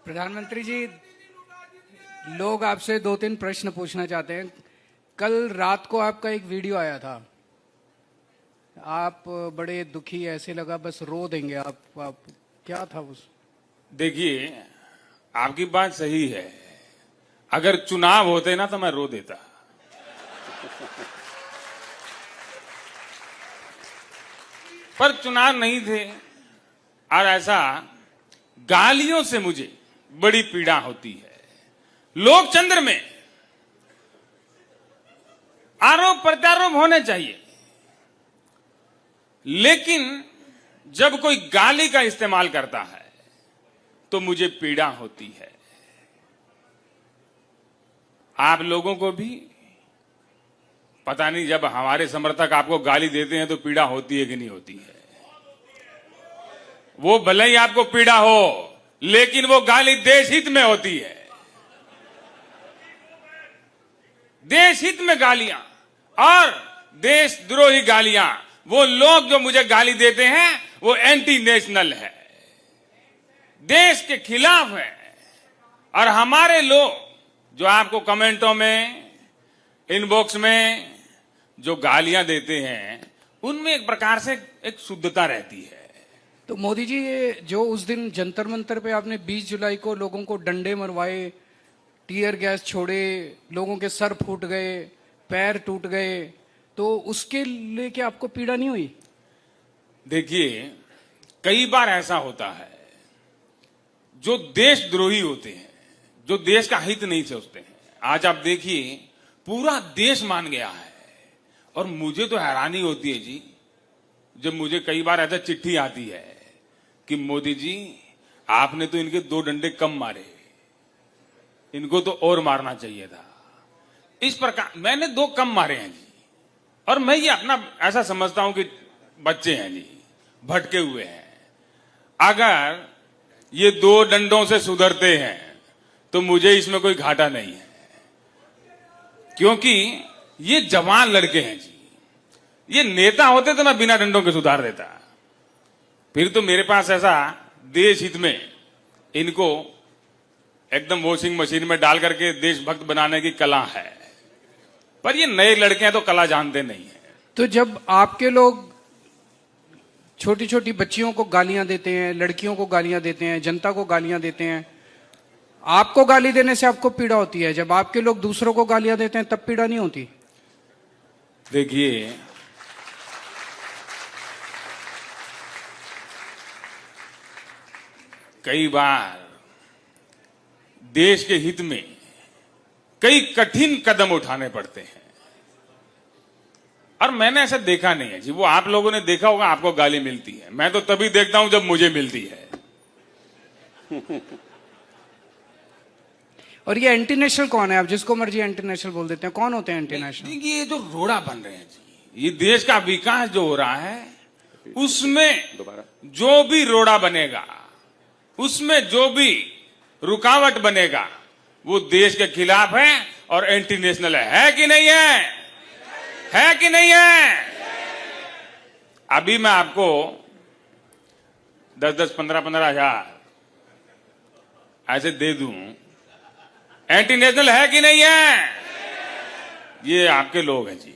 प्रधानमंत्री जी, लोग आपसे 2-3 प्रश्न पूछना चाहते हैं। कल रात को आपका एक वीडियो आया था, आप बड़े दुखी, ऐसे लगा बस रो देंगे आप क्या था उस? देखिए, आपकी बात सही है। अगर चुनाव होते ना तो मैं रो देता। पर चुनाव नहीं थे और ऐसा गालियों से मुझे बड़ी पीड़ा होती है। लोकतंत्र में आरोप प्रत्यारोप होने चाहिए, लेकिन जब कोई गाली का इस्तेमाल करता है तो मुझे पीड़ा होती है। आप लोगों को भी पता नहीं, जब हमारे समर्थक आपको गाली देते हैं तो पीड़ा होती है कि नहीं होती है। वो भले ही आपको पीड़ा हो, लेकिन वो गाली देश हित में होती है। देश हित में गालियां और देशद्रोही गालियां, वो लोग जो मुझे गाली देते हैं वो एंटी नेशनल है, देश के खिलाफ है। और हमारे लोग जो आपको कमेंटों में, इनबॉक्स में जो गालियां देते हैं, उनमें एक प्रकार से एक शुद्धता रहती है। तो मोदी जी, ये जो उस दिन जंतर मंतर पे आपने 20 जुलाई को लोगों को डंडे मरवाए, टीयर गैस छोड़े, लोगों के सर फूट गए, पैर टूट गए, तो उसके लेके आपको पीड़ा नहीं हुई? देखिए, कई बार ऐसा होता है, जो देशद्रोही होते हैं, जो देश का हित नहीं सोचते हैं। आज आप देखिए, पूरा देश मान गया है। और मुझे तो हैरानी होती है जी, जब मुझे कई बार ऐसा चिट्ठी आती है कि मोदी जी, आपने तो इनके 2 डंडे कम मारे, इनको तो और मारना चाहिए था। इस प्रकार मैंने 2 कम मारे हैं जी। और मैं ये अपना ऐसा समझता हूं कि बच्चे हैं जी, भटके हुए हैं। अगर ये 2 डंडों से सुधरते हैं तो मुझे इसमें कोई घाटा नहीं है, क्योंकि ये जवान लड़के हैं जी। ये नेता होते तो मैं बिना डंडों के सुधार देता। फिर तो मेरे पास ऐसा देश हित में इनको एकदम वॉशिंग मशीन में डाल करके देशभक्त बनाने की कला है। पर ये नए लड़के हैं तो कला जानते नहीं है। तो जब आपके लोग छोटी छोटी बच्चियों को गालियां देते हैं, लड़कियों को गालियां देते हैं, जनता को गालियां देते हैं, आपको गाली देने से आपको पीड़ा होती है, जब आपके लोग दूसरों को गालियां देते हैं तब पीड़ा नहीं होती? देखिए, कई बार देश के हित में कई कठिन कदम उठाने पड़ते हैं, और मैंने ऐसा देखा नहीं है जी। वो आप लोगों ने देखा होगा, आपको गाली मिलती है, मैं तो तभी देखता हूं जब मुझे मिलती है। और ये एंटी नेशनल कौन है? आप जिसको मर्जी एंटी नेशनल बोल देते हैं, कौन होते हैं एंटी नेशनल? ये जो रोड़ा बन रहे हैं जी, ये देश का विकास जो हो रहा है, उसमें जो भी रोड़ा बनेगा, उसमें जो भी रुकावट बनेगा, वो देश के खिलाफ है और एंटी नेशनल है कि नहीं है? है कि नहीं है? अभी मैं आपको 10-10, 15-15 हजार ऐसे दे दूं, एंटी नेशनल है कि नहीं है? ये आपके लोग हैं जी।